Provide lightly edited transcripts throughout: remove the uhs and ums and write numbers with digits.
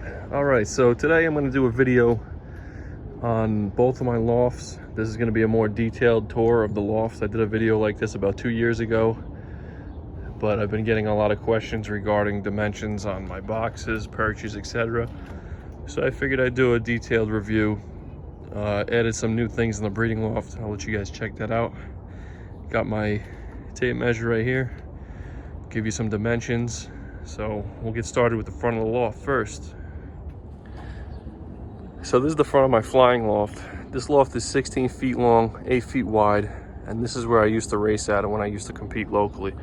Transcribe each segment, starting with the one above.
Alright, so today I'm going to do a video on both of my lofts. This is going to be a more detailed tour of the lofts. I did a video like this about 2 years ago, but I've been getting a lot of questions regarding dimensions on my boxes, perches, etc. So I figured I'd do a detailed review. Added some new things in the breeding loft. I'll let you guys check that out. Got my tape measure right here. Give you some dimensions. So we'll get started with the front of the loft first. So this is the front of my flying loft. This loft is 16 feet long, 8 feet wide, and this is where I used to race at when I used to compete locally.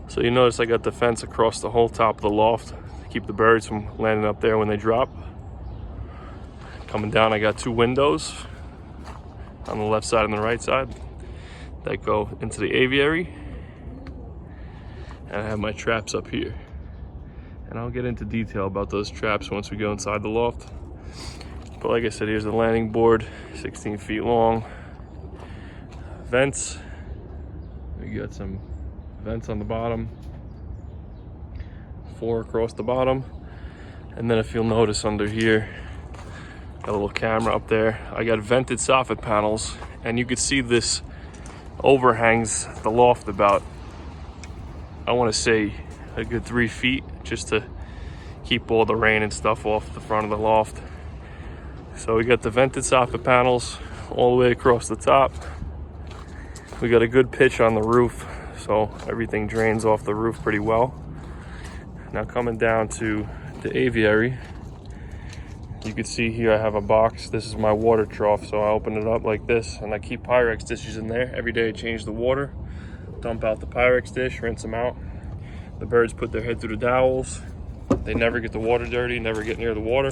So you notice I got the fence across the whole top of the loft to keep the birds from landing up there when they drop. Coming down, I got 2 windows on the left side and the right side that go into the aviary. And I have my traps up here. And I'll get into detail about those traps once we go inside the loft. But like I said, here's the landing board, 16 feet long. Vents. We got some vents on the bottom. 4 across the bottom. And then if you'll notice under here, got a little camera up there. I got vented soffit panels, and you can see this overhangs the loft about, I want to say, a good 3 feet, just to keep all the rain and stuff off the front of the loft. So we got the vented soffit panels all the way across the top. We got a good pitch on the roof, so everything drains off the roof pretty well. Now coming down to the aviary, you can see here I have a box. This is my water trough, so I open it up like this and I keep Pyrex dishes in there. Every day I change the water, dump out the Pyrex dish, rinse them out. The birds put their head through the dowels. They never get the water dirty, never get near the water.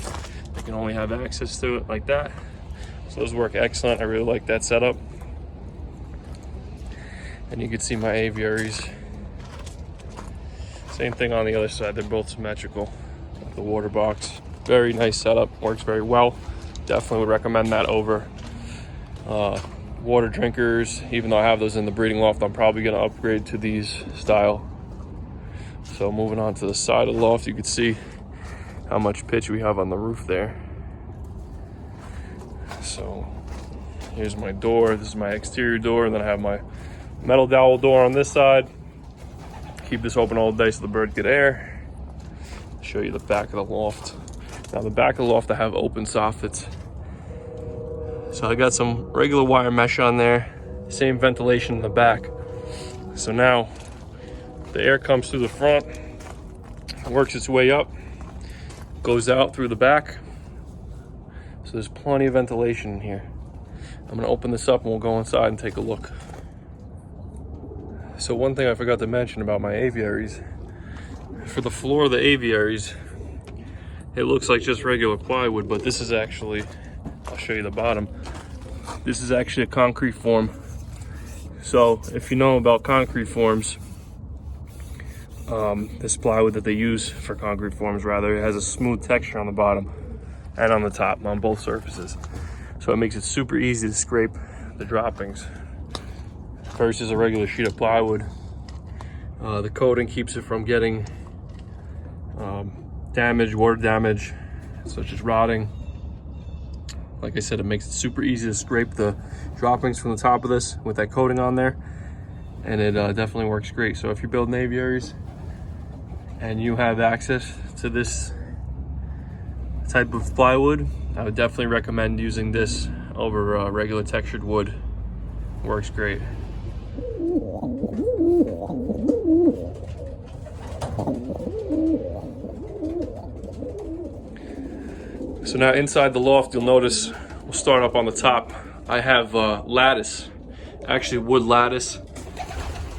They can only have access to it like that. So those work excellent. I really like that setup. And you can see my aviaries. Same thing on the other side. They're both symmetrical. The water box. Very nice setup, works very well. Definitely would recommend that over water drinkers. Even though I have those in the breeding loft, I'm probably gonna upgrade to these style. So moving on to the side of the loft, you can see how much pitch we have on the roof there. So here's my door. This is my exterior door, and then I have my metal dowel door on this side. Keep this open all day so the birds get air. Show you the back of the loft. Now the back of the loft, I have open soffits. So I got some regular wire mesh on there, same ventilation in the back. So now the air comes through the front, works its way up, goes out through the back. So there's plenty of ventilation in here. I'm gonna open this up and we'll go inside and take a look. So one thing I forgot to mention about my aviaries, for the floor of the aviaries, it looks like just regular plywood, but this is actually, I'll show you the bottom. This is actually a concrete form. So if you know about concrete forms, this plywood that they use for concrete forms, rather, it has a smooth texture on the bottom and on the top, on both surfaces. So it makes it super easy to scrape the droppings versus a regular sheet of plywood. The coating keeps it from getting damage, water damage, such as rotting. Like I said, it makes it super easy to scrape the droppings from the top of this with that coating on there, and it definitely works great. So if you're building aviaries and you have access to this type of plywood, I would definitely recommend using this over regular textured wood. It works great. So now inside the loft, you'll notice, we'll start up on the top. I have lattice, actually wood lattice,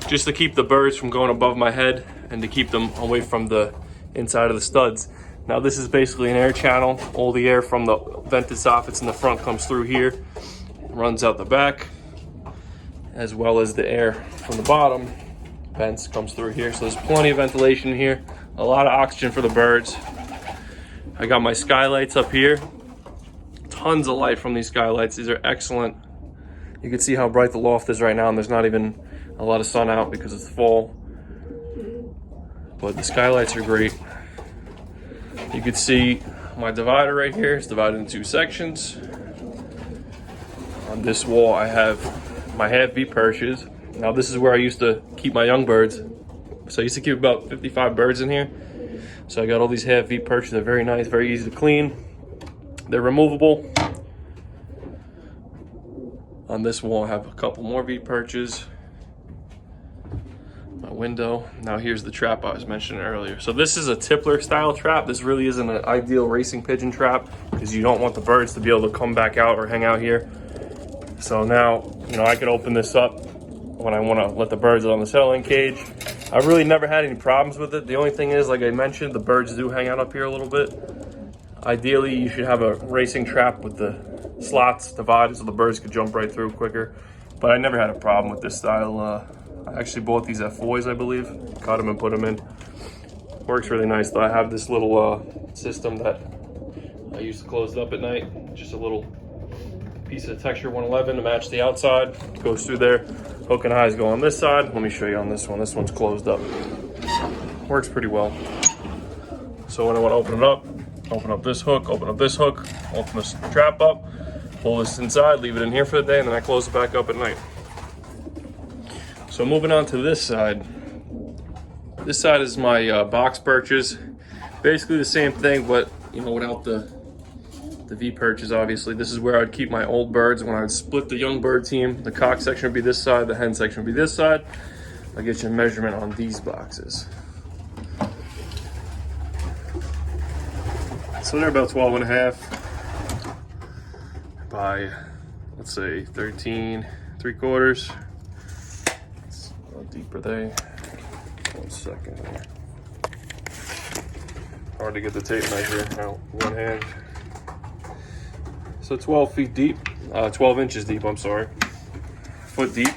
just to keep the birds from going above my head and to keep them away from the inside of the studs. Now this is basically an air channel. All the air from the vented soffits in the front comes through here, runs out the back, as well as the air from the bottom vents comes through here. So there's plenty of ventilation here, a lot of oxygen for the birds. I got my skylights up here. Tons of light from these skylights. These are excellent. You can see how bright the loft is right now, and there's not even a lot of sun out because it's fall. But the skylights are great. You can see my divider right here is divided into 2 sections. On this wall, I have my half V perches. Now this is where I used to keep my young birds. So I used to keep about 55 birds in here. So I got all these half V perches. They're very nice, very easy to clean. They're removable. On this wall, I have a couple more V perches. My window. Now here's the trap I was mentioning earlier. So this is a tippler style trap. This really isn't an ideal racing pigeon trap because you don't want the birds to be able to come back out or hang out here. So now, you know, I could open this up when I want to let the birds out on the settling cage. I've really never had any problems with it. The only thing is, like I mentioned, the birds do hang out up here a little bit. Ideally, you should have a racing trap with the slots divided so the birds could jump right through quicker. But I never had a problem with this style. I actually bought these at Foy's, I believe. Cut them and put them in. Works really nice though. I have this little system that I used to close it up at night. Just a little piece of texture 111 to match the outside. Goes through there. Hook and eyes go on this side. Let me show you on this one. This one's closed up. Works pretty well. So when I want to open it up, open up this hook, open this trap up, pull this inside, leave it in here for the day, and then I close it back up at night. So moving on to this side. This side is my box perches. Basically the same thing, but you know, without the V perches, obviously. This is where I'd keep my old birds when I would split the young bird team. The cock section would be this side, the hen section would be this side. I'll get you a measurement on these boxes. So they're about 12 and a half by, let's say, 13 3/4. How deep are they? 1 second here. Hard to get the tape measure out one hand. So 12 feet deep, 12 inches deep, I'm sorry. Foot deep.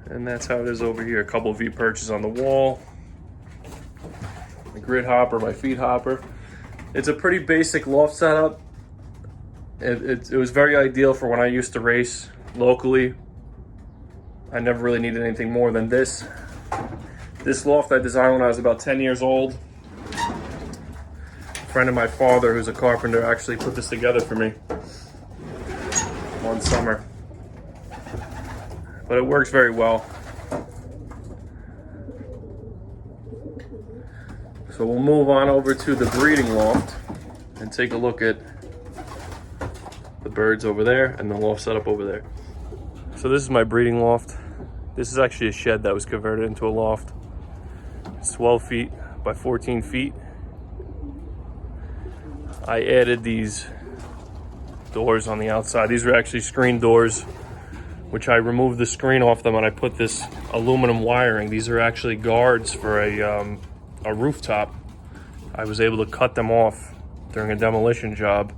And that's how it is over here. A couple of V perches on the wall. My grid hopper, my feed hopper. It's a pretty basic loft setup. It was very ideal for when I used to race locally. I never really needed anything more than this. This loft I designed when I was about 10 years old. A friend of my father, who's a carpenter, actually put this together for me one summer. But it works very well. So we'll move on over to the breeding loft and take a look at the birds over there and the loft setup over there. So this is my breeding loft. This is actually a shed that was converted into a loft. It's 12 feet by 14 feet. I added these doors on the outside. These are actually screen doors, which I removed the screen off them and I put this aluminum wiring. These are actually guards for a rooftop. I was able to cut them off during a demolition job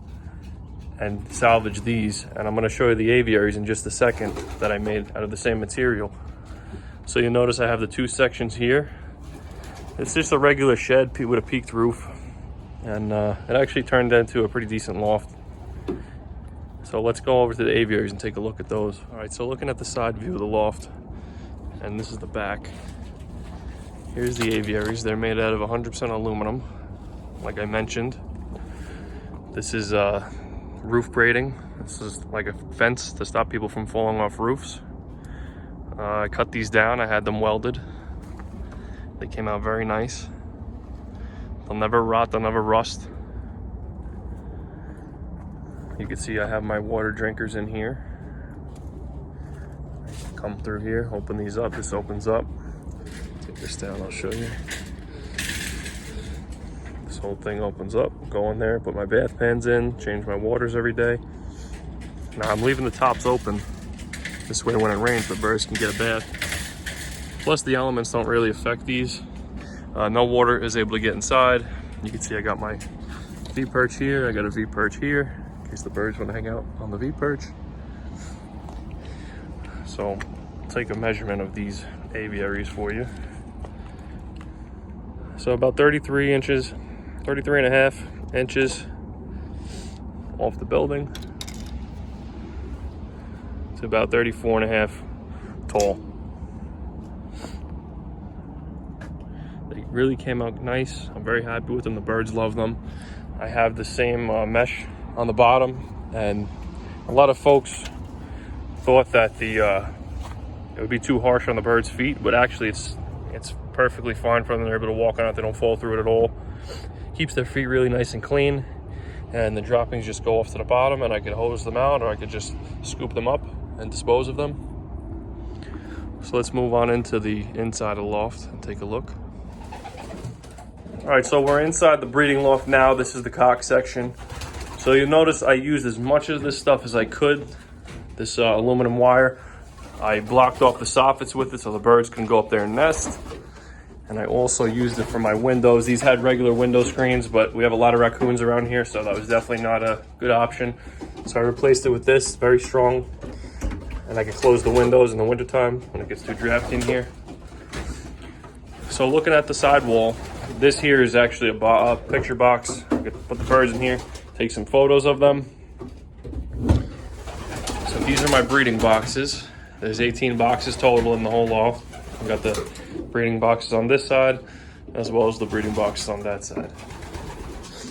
and salvage these. And I'm gonna show you the aviaries in just a second that I made out of the same material. So you'll notice I have the 2 sections here. It's just a regular shed with a peaked roof. And it actually turned into a pretty decent loft. So let's go over to the aviaries and take a look at those. All right, so looking at the side view of the loft, and this is the back. Here's the aviaries. They're made out of 100% aluminum, like I mentioned. This is roof braiding. This is like a fence to stop people from falling off roofs. I cut these down. I had them welded. They came out very nice. They'll never rot, they'll never rust. You can see I have my water drinkers in here. Come through here, open these up. This opens up. Take this down, I'll show you. This whole thing opens up. Go in there, put my bath pans in, change my waters every day. Now I'm leaving the tops open. This way when it rains, the birds can get a bath. Plus the elements don't really affect these. No water is able to get inside. You can see I got my V perch here. I got a V perch here in case the birds want to hang out on the V perch. So I'll take a measurement of these aviaries for you. So about 33 inches, 33 and a half inches off the building to about 34 and a half tall. Really came out nice. I'm very happy with them. The birds love them. I have the same mesh on the bottom, and a lot of folks thought that it would be too harsh on the birds' feet, but actually it's perfectly fine for them. They're able to walk on it. They don't fall through it at all. Keeps their feet really nice and clean, and the droppings just go off to the bottom, and I could hose them out, or I could just scoop them up and dispose of them. So let's move on into the inside of the loft and take a look. All right, so we're inside the breeding loft now. This is the cock section. So you'll notice I used as much of this stuff as I could. This aluminum wire, I blocked off the soffits with it so the birds can go up there and nest. And I also used it for my windows. These had regular window screens, but we have a lot of raccoons around here, so that was definitely not a good option. So I replaced it with this, very strong. And I can close the windows in the wintertime when it gets too drafty in here. So looking at the sidewall, this here is actually a picture box. I could put the birds in here, take some photos of them. So these are my breeding boxes. There's 18 boxes total in the whole loft. I've got the breeding boxes on this side, as well as the breeding boxes on that side.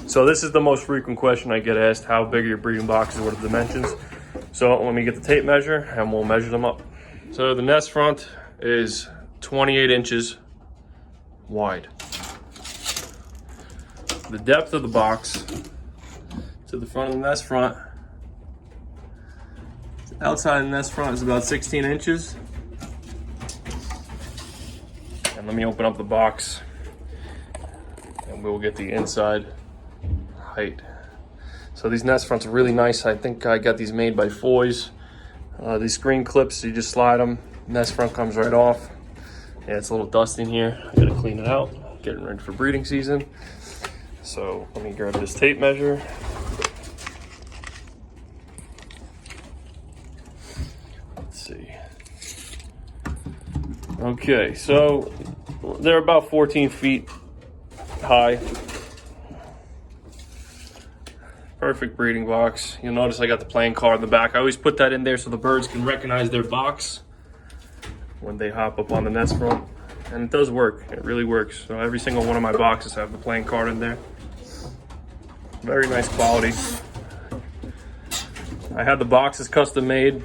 So this is the most frequent question I get asked: how big are your breeding boxes, what are the dimensions? So let me get the tape measure and we'll measure them up. So the nest front is 28 inches wide. The depth of the box to the front of the nest front, outside the nest front, is about 16 inches. And let me open up the box and we'll get the inside height. So these nest fronts are really nice. I think I got these made by Foy's. These screen clips, you just slide them, nest front comes right off. Yeah, it's a little dusty in here. I gotta clean it out, getting ready for breeding season. So let me grab this tape measure. Let's see. Okay, so they're about 14 feet high. Perfect breeding box. You'll notice I got the playing card in the back. I always put that in there so the birds can recognize their box when they hop up on the nest front. And it does work, it really works. So every single one of my boxes have the playing card in there. Very nice quality. I had the boxes custom made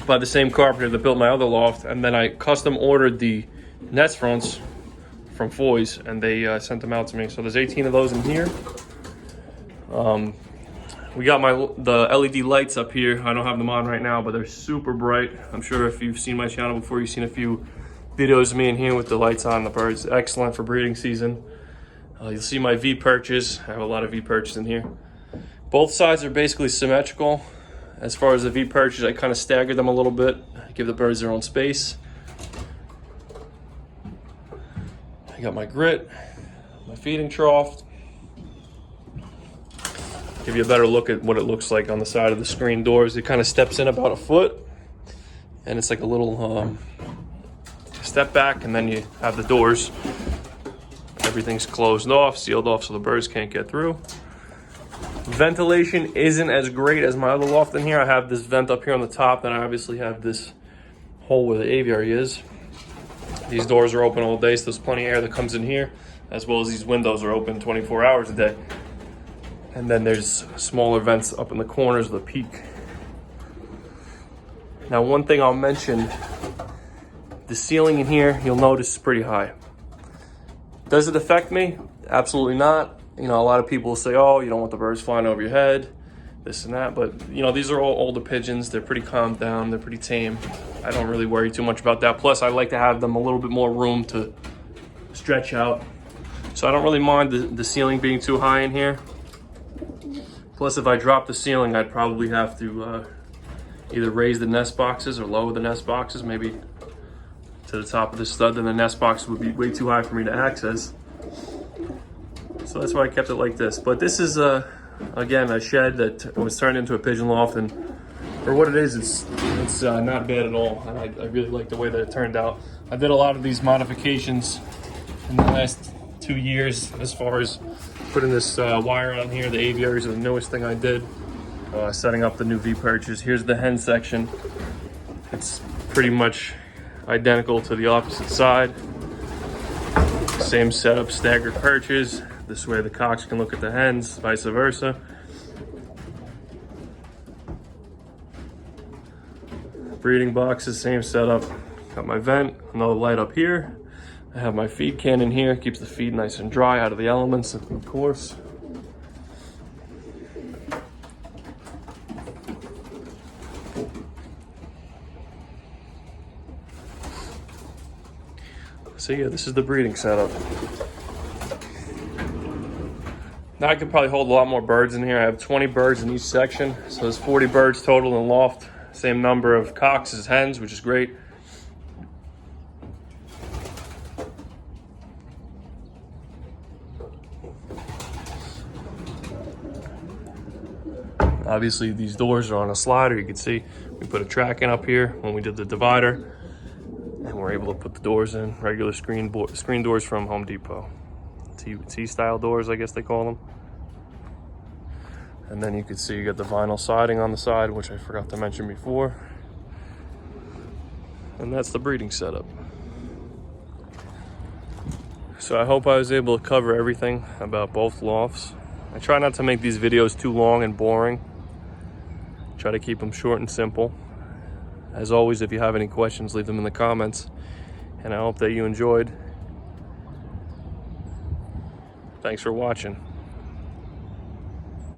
by the same carpenter that built my other loft, and then I custom ordered the nest fronts from Foy's, and they sent them out to me. So there's 18 of those in here. We got the LED lights up here. I don't have them on right now, but they're super bright. I'm sure if you've seen my channel before, you've seen a few videos of me in here with the lights on. The birds, excellent for breeding season. You'll see my V perches. I have a lot of V perches in here. Both sides are basically symmetrical. As far as the V perches, I kind of staggered them a little bit, give the birds their own space. I got my grit, my feeding trough. Give you a better look at what it looks like on the side of the screen doors. It kind of steps in about a foot, and it's like a little step back, and then you have the doors. Everything's closed off, sealed off, so the birds can't get through. Ventilation isn't as great as my other loft in here. I have this vent up here on the top, and I obviously have this hole where the aviary is. These doors are open all day, so there's plenty of air that comes in here, as well as these windows are open 24 hours a day. And then there's smaller vents up in the corners of the peak. Now, one thing I'll mention, the ceiling in here, you'll notice is pretty high. Does it affect me? Absolutely not. You know, a lot of people say, oh, you don't want the birds flying over your head, this and that. But, you know, these are all older pigeons. They're pretty calmed down. They're pretty tame. I don't really worry too much about that. Plus, I like to have them a little bit more room to stretch out. So I don't really mind the ceiling being too high in here. Plus, if I drop the ceiling, I'd probably have to either raise the nest boxes or lower the nest boxes, maybe to the top of the stud. Then the nest box would be way too high for me to access. So that's why I kept it like this. But this is, again, a shed that was turned into a pigeon loft. And for what it is, it's not bad at all. And I really like the way that it turned out. I did a lot of these modifications in the last 2 years as far as putting this wire on here. The aviaries are the newest thing I did. Setting up the new V perches. Here's the hen section. It's pretty much identical to the opposite side. Same setup, staggered perches. This way the cocks can look at the hens, vice versa. Breeding boxes, same setup. Got my vent, another light up here. I have my feed can in here, keeps the feed nice and dry out of the elements, of course. So yeah, this is the breeding setup. Now I could probably hold a lot more birds in here. I have 20 birds in each section. So there's 40 birds total in the loft. Same number of cocks as hens, which is great. Obviously these doors are on a slider. You can see we put a track in up here when we did the divider. And we're able to put the doors in, regular screen doors from Home Depot. T-style doors, I guess they call them. And then you can see you got the vinyl siding on the side, which I forgot to mention before. And that's the breeding setup. So I hope I was able to cover everything about both lofts. I try not to make these videos too long and boring. Try to keep them short and simple. As always, if you have any questions, leave them in the comments. And I hope that you enjoyed. Thanks for watching.